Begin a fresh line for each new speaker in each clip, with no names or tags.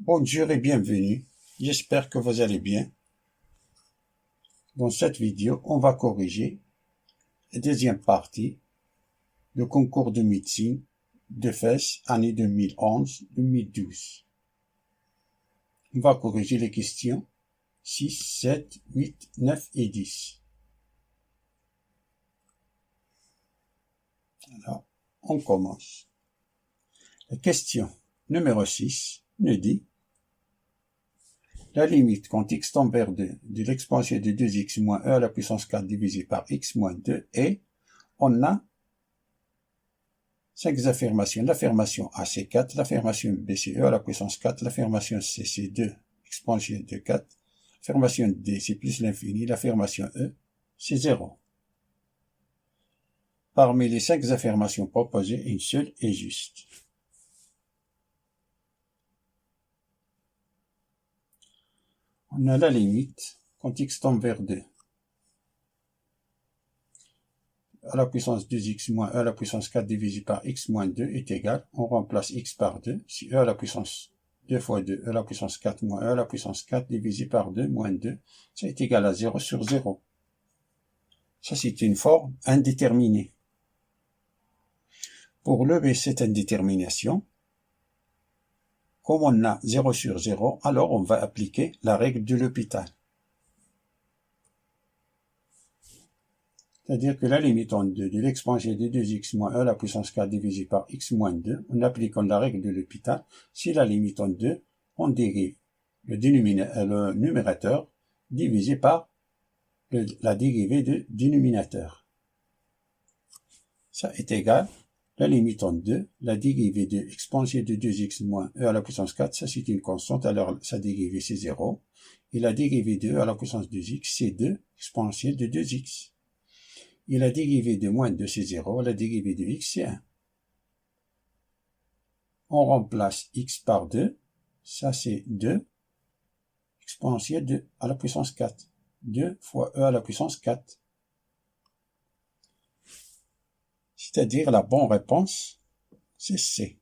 Bonjour et bienvenue, j'espère que vous allez bien. Dans cette vidéo, on va corriger la deuxième partie du concours de médecine de Fès, année 2011-2012. On va corriger les questions 6, 7, 8, 9 et 10. Alors, on commence. La question numéro 6 nous dit: la limite quand x tend vers 2 de l'exponentielle de 2x moins e à la puissance 4 divisé par x moins 2 est, on a 5 affirmations. L'affirmation A c'est 4, l'affirmation B c'est e à la puissance 4, l'affirmation C c'est 2 exponentielle de 4, l'affirmation D c'est plus l'infini, l'affirmation E c'est 0. Parmi les 5 affirmations proposées, une seule est juste. On a la limite quand x tend vers 2 à la puissance 2x moins e à la puissance 4 divisé par x moins 2 est égal, on remplace x par 2, si e à la puissance 2 fois 2, e à la puissance 4 moins e à la puissance 4 divisé par 2 moins 2, ça est égal à 0 sur 0. Ça c'est une forme indéterminée. Pour lever cette indétermination, comme on a 0 sur 0, alors on va appliquer la règle de l'hôpital. C'est-à-dire que la limite en 2 de l'exponentielle de 2x moins e à la puissance 4 divisé par x moins 2, en appliquant la règle de l'hôpital, si la limite en 2, on dérive le numérateur divisé par la dérivée du dénominateur. Ça est égal, la limite en 2, la dérivée de exponentielle de 2x moins e à la puissance 4, ça c'est une constante, alors sa dérivée c'est 0. Et la dérivée de e à la puissance 2x, c'est 2 exponentielle de 2x. Et la dérivée de moins 2 c'est 0, la dérivée de x c'est 1. On remplace x par 2, ça c'est 2 exponentielle de à la puissance 4. 2 fois e à la puissance 4. C'est-à-dire la bonne réponse, c'est C.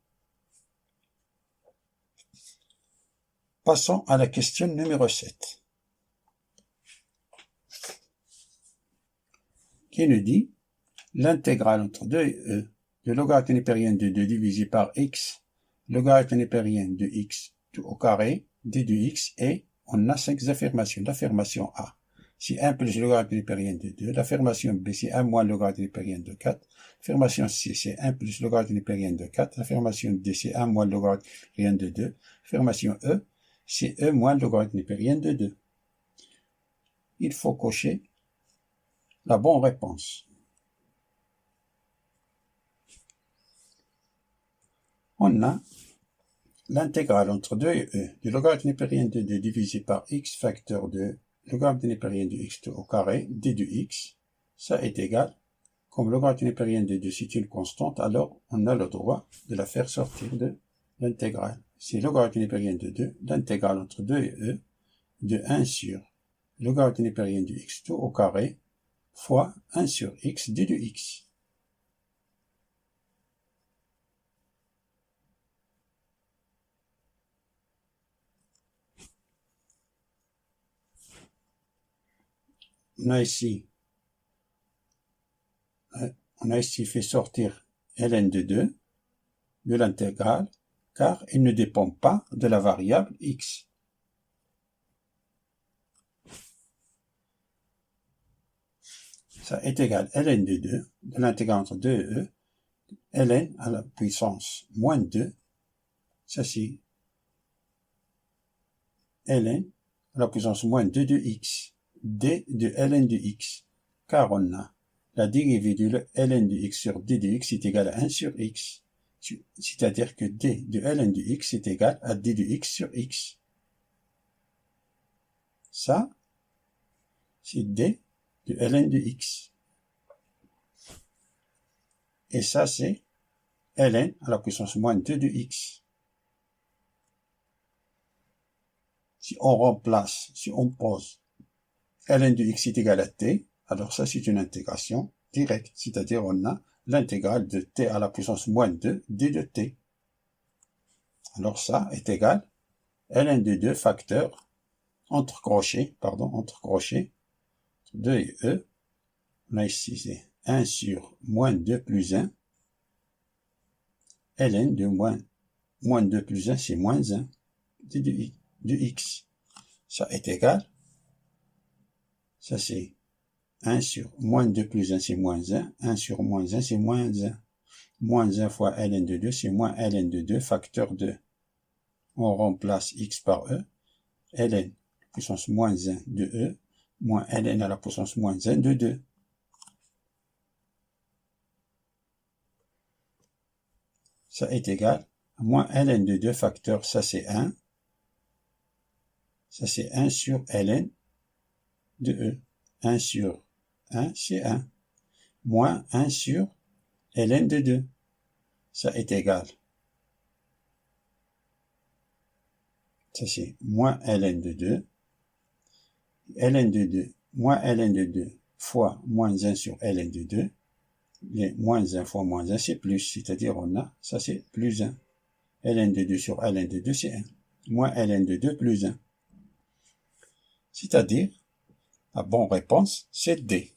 Passons à la question numéro 7. Qui nous dit: l'intégrale entre 2 et e de logarithme népérien de 2 divisé par x, logarithme népérien de x tout au carré d de x, et on a 5 affirmations. L'affirmation A, c'est 1 plus le logarithme népérien de 2. L'affirmation B, c'est 1 moins le logarithme népérien de 4. L'affirmation C, c'est 1 plus le logarithme népérien de 4. L'affirmation D, c'est 1 moins le logarithme népérien de 2. L'affirmation E, c'est E moins le logarithme népérien de 2. Il faut cocher la bonne réponse. On a l'intégrale entre 2 et e du logarithme népérien de 2 divisé par x facteur de logarithme népérien de x tout au carré d de x, ça est égal, comme le logarithme népérien de 2 c'est une constante, alors on a le droit de la faire sortir de l'intégrale. C'est logarithme népérien de 2, l'intégrale entre 2 et e, de 1 sur logarithme népérien de x tout au carré fois 1 sur x d de x. On a ici fait sortir ln de 2 de l'intégrale, car il ne dépend pas de la variable x. Ça est égal ln de 2 de l'intégrale entre 2 et e, ln à la puissance moins 2, ça c'est ln à la puissance moins 2 de x, d de ln de x, car on a la dérivée de ln de x sur d de x est égale à 1 sur x. C'est-à-dire que d de ln de x est égal à d de x sur x. Ça, c'est d de ln de x. Et ça, c'est ln à la puissance moins 2 de x. Si on remplace, si on pose ln de x est égal à t, alors ça, c'est une intégration directe. C'est-à-dire, on a l'intégrale de t à la puissance moins 2 d de t. Alors ça est égal ln de 2 facteur, entre crochets, 2 et e, on a ici c'est 1 sur moins 2 plus 1, ln de moins 2 plus 1, c'est moins 1 de x. Ça est égal, ça c'est 1 sur moins 2 plus 1, c'est moins 1, 1 sur moins 1, c'est moins 1. Moins 1 fois ln de 2, c'est moins ln de 2, facteur 2. On remplace x par e, ln puissance moins 1 de e, moins ln à la puissance moins 1 de 2. Ça est égal à moins ln de 2 facteur, ça c'est 1. Ça c'est 1 sur ln de e. 1 sur 1, c'est 1. Moins 1 sur ln de 2. Ça est égal. Ça c'est moins ln de 2. ln de 2, moins ln de 2 fois moins 1 sur ln de 2. Les moins 1 fois moins 1, c'est plus. C'est-à-dire on a, ça c'est plus 1. ln de 2 sur ln de 2, c'est 1. Moins ln de 2 plus 1. C'est-à-dire, la bonne réponse, c'est D.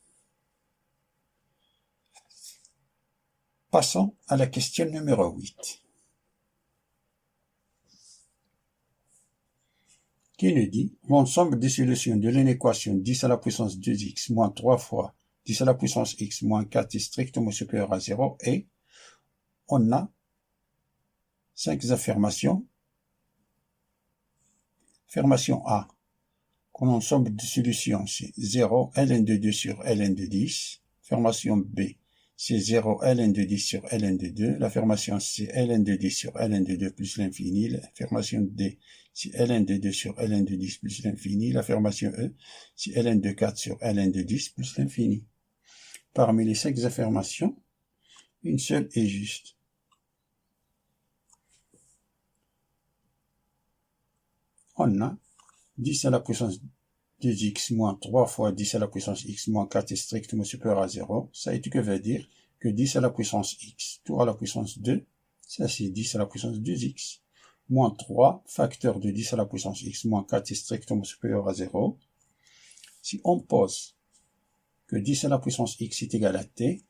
Passons à la question numéro 8. Qui nous dit l'ensemble des solutions de l'équation 10 à la puissance 2x moins 3 fois 10 à la puissance x moins 4 est strictement supérieur à 0 et on a 5 affirmations. Affirmation A, que l'ensemble de solutions c'est 0 ln de 2 sur ln de 10. Affirmation B, c'est 0 ln de 10 sur ln de 2. L'affirmation C, ln de 10 sur ln de 2 plus l'infini. L'affirmation D, c'est ln de 2 sur ln de 10 plus l'infini. L'affirmation E, c'est ln de 4 sur ln de 10 plus l'infini. Parmi les 5 affirmations, une seule est juste. On a 10 à la puissance 2x moins 3 fois 10 à la puissance x moins 4 est strictement supérieur à 0. Ça que veut dire que 10 à la puissance x, tout à la puissance 2, ça c'est 10 à la puissance 2x. Moins 3, facteur de 10 à la puissance x moins 4 est strictement supérieur à 0. Si on pose que 10 à la puissance x est égal à t,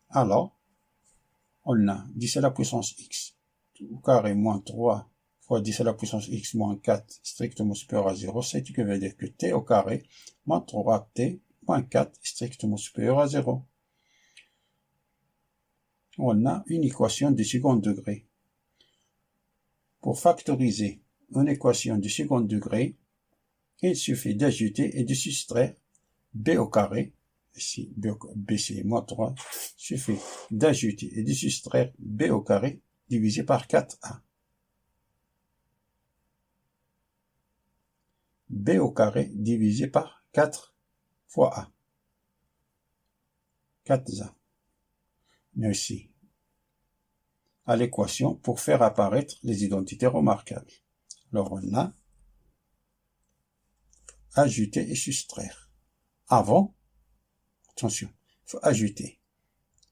alors on a 10 à la puissance x tout au carré moins 3 fois 10 à la puissance x moins 4 strictement supérieur à 0, c'est ce qui veut dire que t au carré moins 3t moins 4 strictement supérieur à 0. On a une équation de second degré. Pour factoriser une équation de second degré, il suffit d'ajouter et de soustraire b au carré. Ici, b c'est moins 3. Il suffit d'ajouter et de soustraire b au carré divisé par 4a. b au carré divisé par 4 fois a. 4a. Mais aussi à l'équation pour faire apparaître les identités remarquables. Alors on a ajouter et soustraire. Avant, attention, il faut ajouter,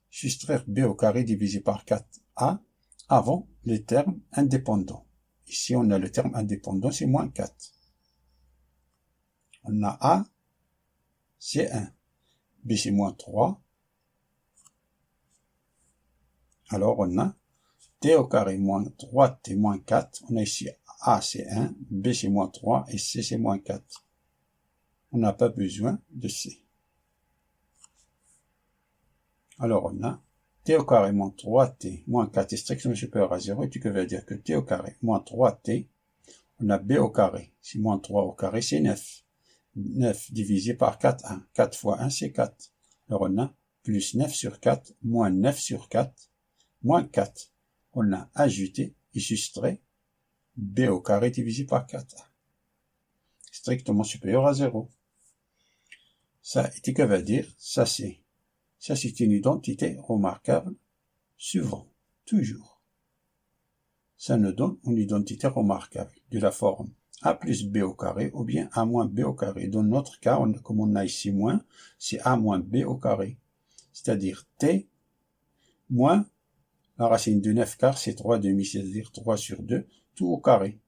soustraire b au carré divisé par 4a avant le terme indépendant. Ici on a le terme indépendant, c'est moins 4. On a a, c'est 1. B c'est moins 3. Alors on a t au carré moins 3t moins 4. On a ici a c'est 1, b c'est moins 3 et c c'est moins 4. On n'a pas besoin de c. Alors on a t au carré moins 3t moins 4 est strictement supérieur à 0. Et tu veux dire que t au carré moins 3t, on a b au carré, c'est moins 3 au carré, c'est 9. 9 divisé par 4, 1. 4 fois 1, c'est 4. Alors on a plus 9 sur 4, moins 9 sur 4, moins 4. On a ajouté et soustrait b au carré divisé par 4a. Strictement supérieur à 0. Ça, et que veut dire, ça c'est une identité remarquable suivant, toujours. Ça nous donne une identité remarquable de la forme a plus b au carré ou bien a moins b au carré. Dans notre cas, comme on a ici moins, c'est a moins b au carré. C'est-à-dire t moins la racine de 9 quarts, c'est 3 demi, c'est-à-dire 3 sur 2, tout au carré.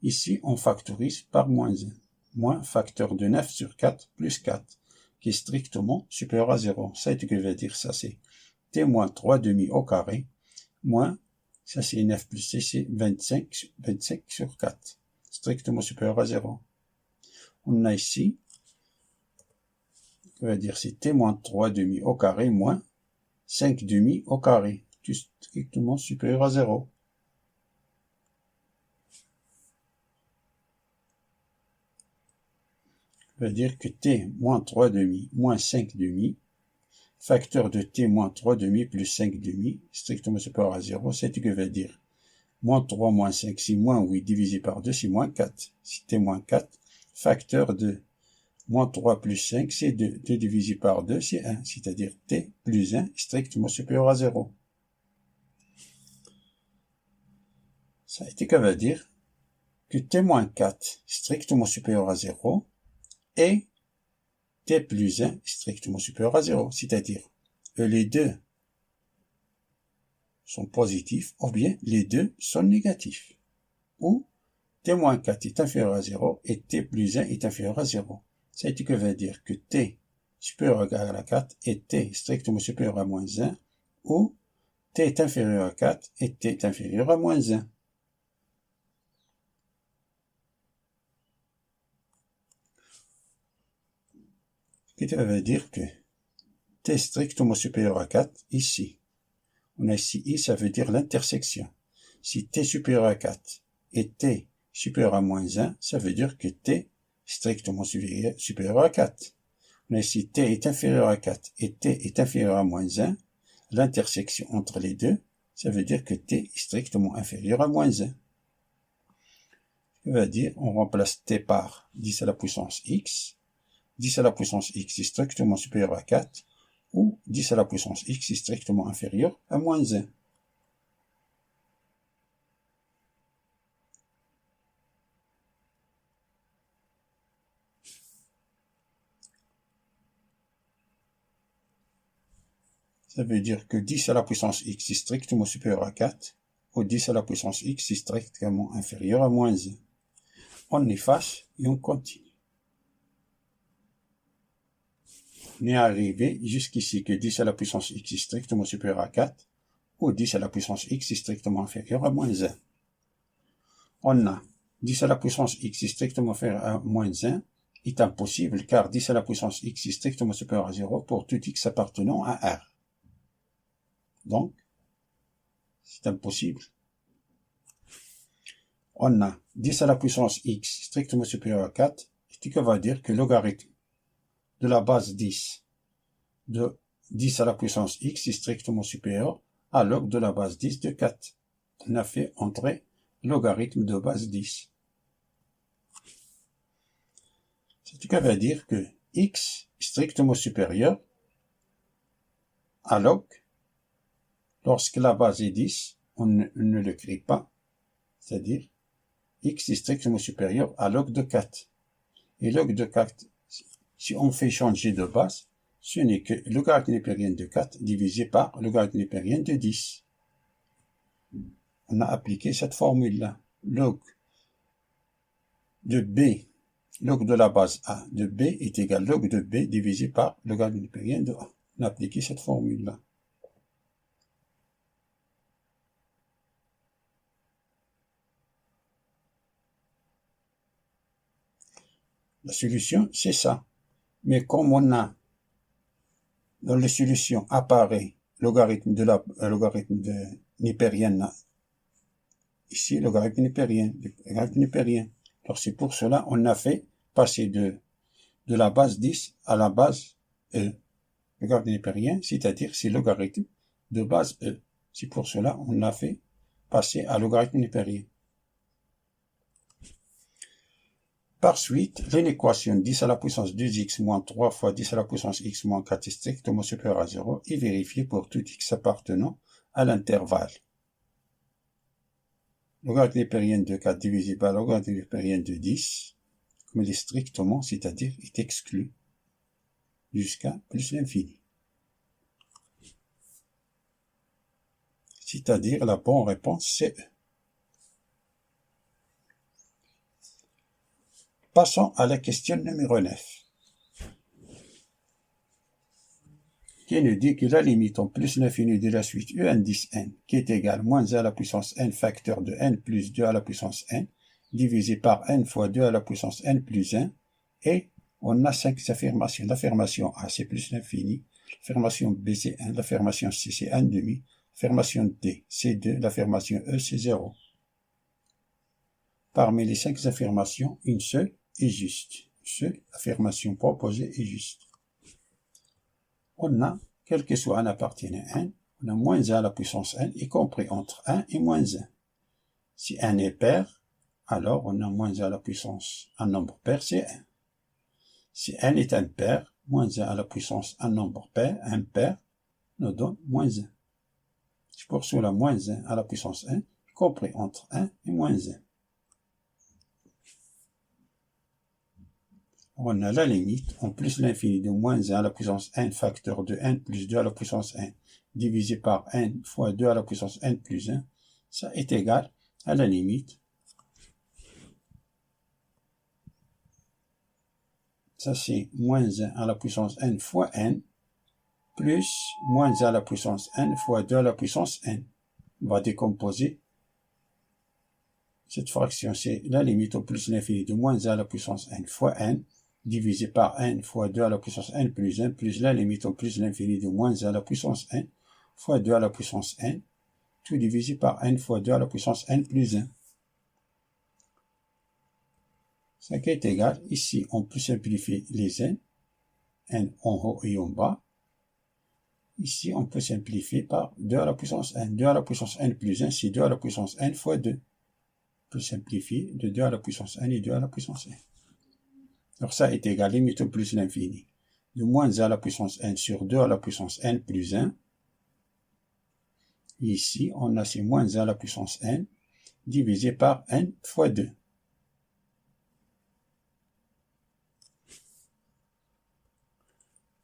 Ici, on factorise par moins 1. Moins facteur de 9 sur 4 plus 4, qui est strictement supérieur à 0. Ça, ce que veut dire, ça c'est t moins 3 demi au carré, moins, ça c'est 9 plus c, c'est 25 sur 4, strictement supérieur à 0. On a ici, ça veut dire c'est t moins 3 demi au carré, moins 5 demi au carré, tout strictement supérieur à 0. Ça veut dire que t moins 3 demi moins 5 demi, facteur de t moins 3 demi plus 5 demi, strictement supérieur à 0, c'est ce que veut dire moins 3 moins 5, c'est moins 8 divisé par 2, c'est moins 4. Si t moins 4, facteur de moins 3 plus 5, c'est 2. 2 divisé par 2, c'est 1, c'est-à-dire t plus 1 strictement supérieur à 0. Ça veut dire que t moins 4 strictement supérieur à 0 et t plus 1 strictement supérieur à 0, c'est-à-dire que les deux sont positifs ou bien les deux sont négatifs, ou t moins 4 est inférieur à 0 et t plus 1 est inférieur à 0. C'est ce que veut dire que t supérieur ou égal à 4 et t strictement supérieur à moins 1, ou t est inférieur à 4 et t est inférieur à moins 1. Ce qui veut dire que t strictement supérieur à 4, ici, on a ici i, ça veut dire l'intersection. Si t supérieur à 4 et t supérieur à moins 1, ça veut dire que t strictement supérieur à 4. Mais si t est inférieur à 4 et t est inférieur à moins 1, l'intersection entre les deux, ça veut dire que t est strictement inférieur à moins 1. Ça veut dire, on remplace t par 10 à la puissance x. 10 à la puissance x est strictement supérieur à 4, ou 10 à la puissance x est strictement inférieur à moins 1. Ça veut dire que 10 à la puissance x est strictement supérieur à 4, ou 10 à la puissance x est strictement inférieur à moins 1. On efface et on continue. On est arrivé jusqu'ici que 10 à la puissance x est strictement supérieur à 4, ou 10 à la puissance x est strictement inférieur à moins 1. On a 10 à la puissance x est strictement inférieur à moins 1 est impossible car 10 à la puissance x est strictement supérieur à 0 pour tout x appartenant à R. Donc, c'est impossible. On a 10 à la puissance x strictement supérieur à 4, ce qui va dire que le logarithme de la base 10 de 10 à la puissance x est strictement supérieur à log de la base 10 de 4. On a fait entrer logarithme de base 10. Ce qui veut dire que x est strictement supérieur à log. Lorsque la base est 10, on ne l'écrit pas, c'est-à-dire x est strictement supérieur à log de 4. Et log de 4, si on fait changer de base, ce n'est que le logarithme népérien de 4 divisé par le logarithme népérien de 10. On a appliqué cette formule-là. Log de b, log de la base a de b est égal à log de b divisé par le logarithme népérien de a. On a appliqué cette formule-là. La solution, c'est ça. Mais comme on a dans les solutions apparaît logarithme de népérien, ici logarithme népérien. Alors c'est pour cela on a fait passer de la base 10 à la base E. Logarithme népérien, c'est-à-dire c'est logarithme de base E. C'est pour cela on a fait passer à logarithme népérien. Par suite, l'équation 10 à la puissance 2x moins 3 fois 10 à la puissance x moins 4 est strictement supérieure à 0 est vérifiée pour tout x appartenant à l'intervalle. Logarithme népérien de 4 divisé par logarithme népérien de 10, comme il est strictement, c'est-à-dire est exclu, jusqu'à plus l'infini. C'est-à-dire la bonne réponse c'est E. Passons à la question numéro 9. Qui nous dit que la limite en plus l'infini de la suite u indice n, qui est égale moins 1 à la puissance n facteur de n plus 2 à la puissance n, divisé par n fois 2 à la puissance n plus 1, et on a 5 affirmations. L'affirmation A, c'est plus l'infini. L'affirmation B, c'est 1. L'affirmation C, c'est 1 demi. L'affirmation D, c'est 2. L'affirmation E, c'est 0. Parmi les 5 affirmations, une seule est juste. Une seule affirmation proposée est juste. On a, quel que soit n appartenant à n, on a moins 1 à la puissance n, y compris entre 1 et moins 1. Si n est pair, alors on a moins 1 à la puissance un nombre pair, c'est 1. Si n est impair, moins 1 à la puissance un nombre pair, impair, nous donne moins 1. Je poursuis la moins 1 à la puissance n, y compris entre 1 et moins 1. On a la limite en plus l'infini de moins 1 à la puissance n facteur de n plus 2 à la puissance n divisé par n fois 2 à la puissance n plus 1, ça est égal à la limite. Ça c'est moins 1 à la puissance n fois n plus moins 1 à la puissance n fois 2 à la puissance n. On va décomposer cette fraction, c'est la limite au plus l'infini de moins 1 à la puissance n fois n divisé par n fois 2 à la puissance n plus 1 plus la limite au plus l'infini de moins 1 à la puissance n fois 2 à la puissance n, tout divisé par n fois 2 à la puissance n plus 1. Ça qui est égal, ici on peut simplifier les n en haut et en bas. Ici on peut simplifier par 2 à la puissance n. 2 à la puissance n plus 1, c'est 2 à la puissance n fois 2. On peut simplifier de 2 à la puissance n et 2 à la puissance n. Alors ça est égal, limite au plus l'infini, de moins 1 à la puissance n sur 2 à la puissance n plus 1. Et ici, on a ces moins 1 à la puissance n divisé par n fois 2.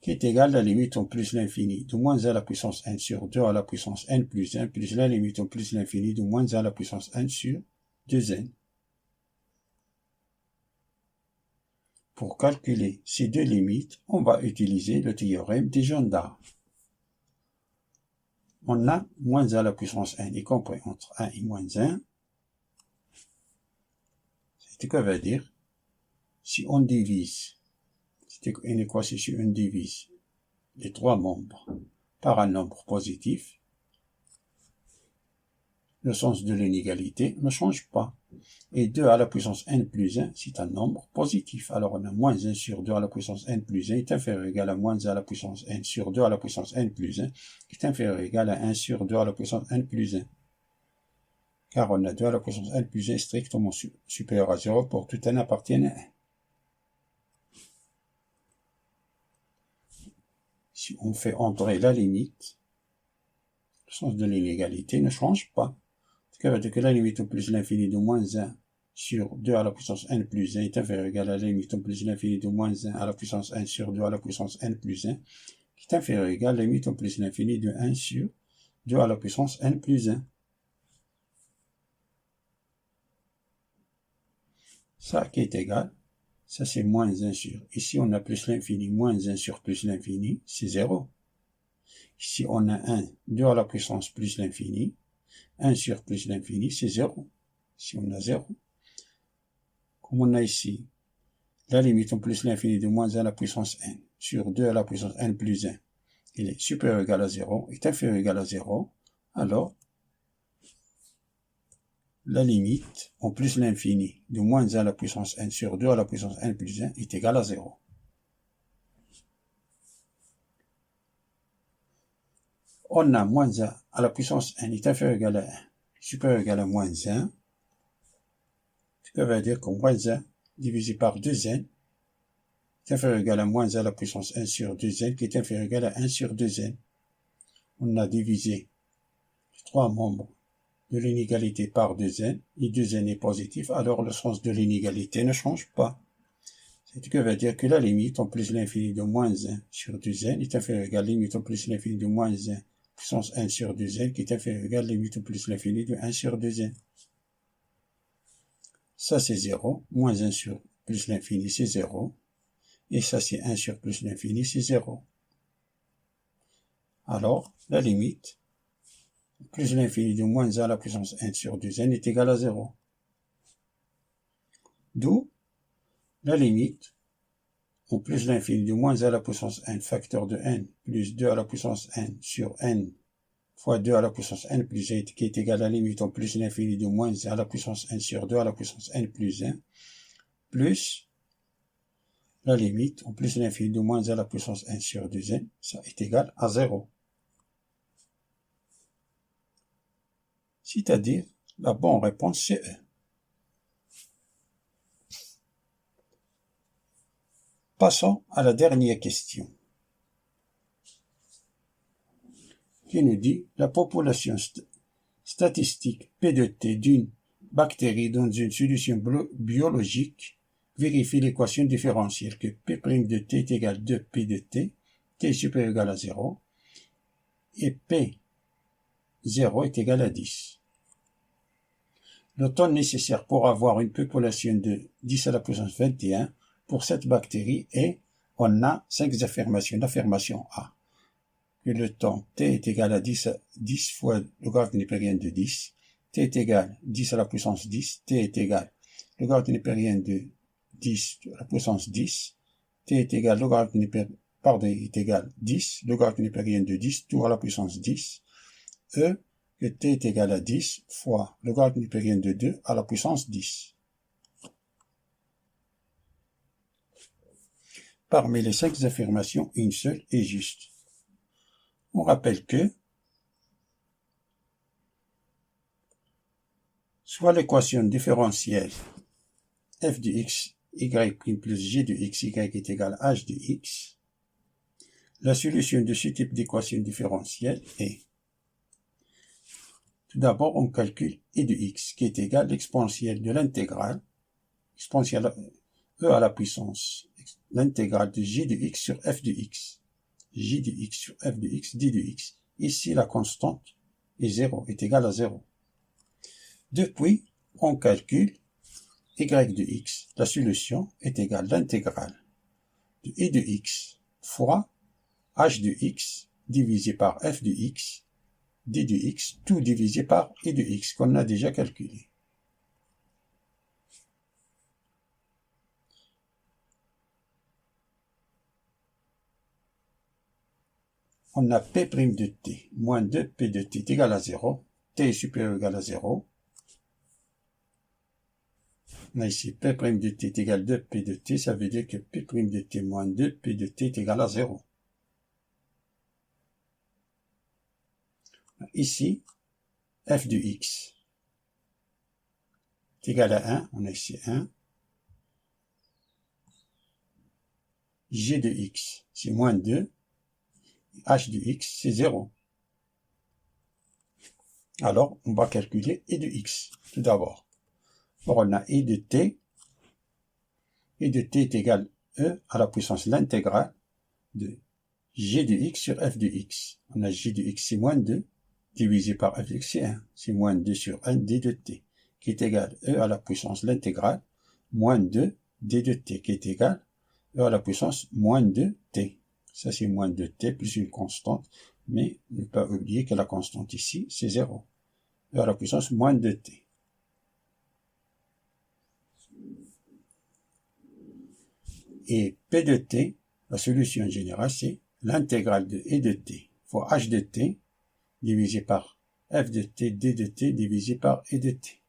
Qui est égal à la limite au plus l'infini de moins 1 à la puissance n sur 2 à la puissance n plus 1 plus la limite au plus l'infini de moins 1 à la puissance n sur 2n. Pour calculer ces deux limites, on va utiliser le théorème des jaunes d'arc. On a moins 1 à la puissance n, y compris entre 1 et moins 1. C'est ce que veut dire, si on divise, c'est une équation si on divise les trois membres par un nombre positif, le sens de l'inégalité ne change pas. Et 2 à la puissance n plus 1, c'est un nombre positif. Alors on a moins 1 sur 2 à la puissance n plus 1 est inférieur ou égal à moins 1 à la puissance n sur 2 à la puissance n plus 1 est inférieur ou égal à 1 sur 2 à la puissance n plus 1. Car on a 2 à la puissance n plus 1 strictement supérieur à 0 pour tout n appartiennent à 1. Si on fait entrer la limite, le sens de l'inégalité ne change pas. Ce qui veut dire que la limite au plus l'infini de moins 1 sur 2 à la puissance n plus 1 est inférieur ou égal à la limite au plus l'infini de moins 1 à la puissance n sur 2 à la puissance n plus 1, qui est inférieur ou égal à la limite au plus l'infini de 1 sur 2 à la puissance n plus 1. Ça qui est égal, ça c'est moins 1 sur, ici on a plus l'infini, moins 1 sur plus l'infini, c'est 0. Ici on a 1, 2 à la puissance plus l'infini, 1 sur plus l'infini, c'est 0. Ici on a 0. Comme on a ici la limite en plus l'infini de moins 1 à la puissance n sur 2 à la puissance n plus 1, il est supérieur ou égal à 0, est inférieur ou égal à 0, alors la limite en plus l'infini de moins 1 à la puissance n sur 2 à la puissance n plus 1 est égal à 0. On a moins 1 à la puissance n est inférieur ou égal à 1, supérieur ou égal à moins 1, ce qui veut dire que moins 1 divisé par 2n est inférieur ou égal à moins 1 à la puissance n sur 2n qui est inférieur ou égal à 1 sur 2n. On a divisé les trois membres de l'inégalité par 2n, et 2n est positif, alors le sens de l'inégalité ne change pas. Ce qui veut dire que la limite en plus l'infini de moins 1 sur 2n est inférieure ou égal à la limite en plus l'infini de moins 1 puissance 1 sur 2n qui est inférieure ou égal à la limite en plus l'infini de 1 sur 2n. Ça c'est 0, moins 1 sur plus l'infini, c'est 0. Et ça, c'est 1 sur plus l'infini, c'est 0. Alors, la limite, plus l'infini de moins 1 à la puissance n sur 2n est égal à 0. D'où la limite, ou plus l'infini de moins 1 à la puissance n facteur de n plus 2 à la puissance n sur n fois 2 à la puissance n plus 1 qui est égal à la limite en plus l'infini de moins 1 à la puissance n sur 2 à la puissance n plus 1 plus la limite en plus l'infini de moins 1 à la puissance n sur 2n, ça est égal à 0. C'est-à-dire, la bonne réponse c'est E. Passons à la dernière question, qui nous dit la population statistique P de T d'une bactérie dans une solution biologique vérifie l'équation différentielle que P' de T est égal à 2P de T, T est supérieur ou égal à 0, et P0 est égal à 10. Le temps nécessaire pour avoir une population de 10 à la puissance 21 pour cette bactérie est, on a 5 affirmations. L'affirmation A, que le temps t est égal à 10 fois le logarithme népérien de 10, t est égal à 10 à la puissance 10, t est égal à le logarithme népérien de 10 à la puissance 10, t est égal à logarithme népérien, est égal à 10, logarithme népérien de 10, tout à la puissance 10, E, que t est égal à 10 fois le logarithme népérien de 2 à la puissance 10. Parmi les 5 affirmations, une seule est juste. On rappelle que soit l'équation différentielle f de x, y' plus g de x, y est égal à h de x, la solution de ce type d'équation différentielle est, tout d'abord, on calcule e de x, qui est égal à l'exponentielle de l'intégrale, exponentielle e à la puissance, l'intégrale de g de x sur f de x, j de x sur f de x, d de x. Ici, la constante est 0, est égale à 0. Depuis, on calcule y de x. La solution est égale à l'intégrale de e de x fois h de x divisé par f de x, d de x, tout divisé par e de x qu'on a déjà calculé. On a P' de t moins 2P de t est égal à 0. T est supérieur ou égal à 0. On a ici P' de t est égal à 2P de t. Ça veut dire que P' de t moins 2P de t est égal à 0. Ici, f de x est égal à 1. On a ici 1. G de x, c'est moins 2. H de x, c'est 0. Alors, on va calculer e de x, tout d'abord. Alors, on a e de t. E de t est égal à e à la puissance l'intégrale de g de x sur f de x. On a g de x, c'est moins 2, divisé par f de x, c'est 1. C'est moins 2 sur 1 d de t, qui est égal à e à la puissance l'intégrale, moins 2 d de t, qui est égal à e à la puissance moins 2 t. Ça, c'est moins 2t plus une constante, mais ne pas oublier que la constante ici, c'est 0. E à la puissance moins 2t. Et P de t, la solution générale, c'est l'intégrale de e de t fois h de t divisé par f de t, d de t divisé par e de t.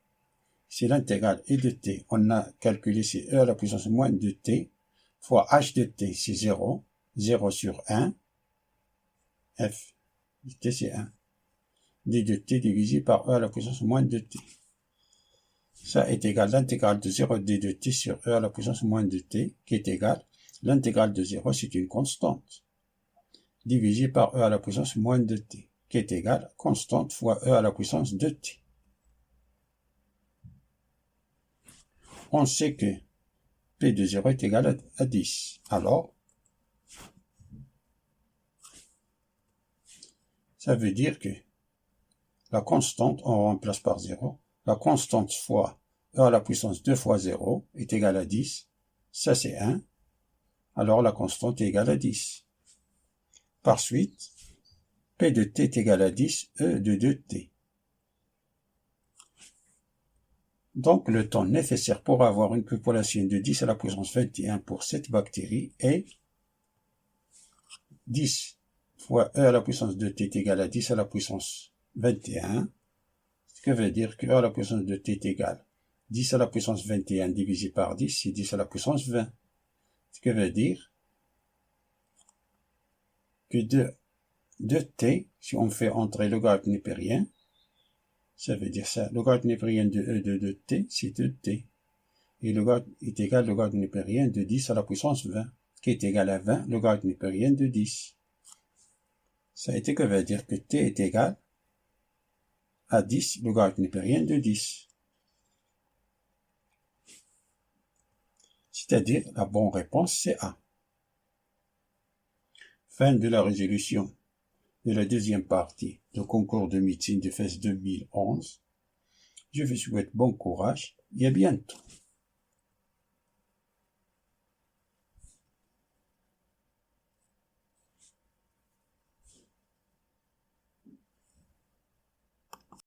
C'est l'intégrale e de t. On a calculé, c'est e à la puissance moins 2t fois h de t, c'est 0. 0 sur 1, f de t c'est 1, d de t divisé par e à la puissance moins 2t. Ça est égal à l'intégrale de 0 d de t sur e à la puissance moins 2t, qui est égal, l'intégrale de 0 c'est une constante, divisé par e à la puissance moins 2t, qui est égal à constante fois e à la puissance 2t. On sait que P de 0 est égal à 10. Alors, ça veut dire que la constante, on remplace par 0, la constante fois e à la puissance 2 fois 0 est égale à 10. Ça c'est 1. Alors la constante est égale à 10. Par suite, P de t est égal à 10, E de 2t. Donc le temps nécessaire pour avoir une population de 10 à la puissance 21 pour cette bactérie est 10 fois E à la puissance de t est égal à 10 à la puissance 21. Ce que veut dire que E à la puissance de t est égal 10 à la puissance 21 divisé par 10, c'est 10 à la puissance 20. Ce que veut dire que de t, si on fait entrer le logarithme népérien, ça veut dire ça, le logarithme népérien de E de t, c'est 2t. Et le logarithme est égal au logarithme népérien de 10 à la puissance 20, qui est égal à 20, le logarithme népérien de 10. Ça a été que veut dire que t est égal à 10, le logarithme népérien de 10. C'est-à-dire, la bonne réponse, c'est A. Fin de la résolution de la deuxième partie du concours de médecine de FES 2011. Je vous souhaite bon courage et à bientôt.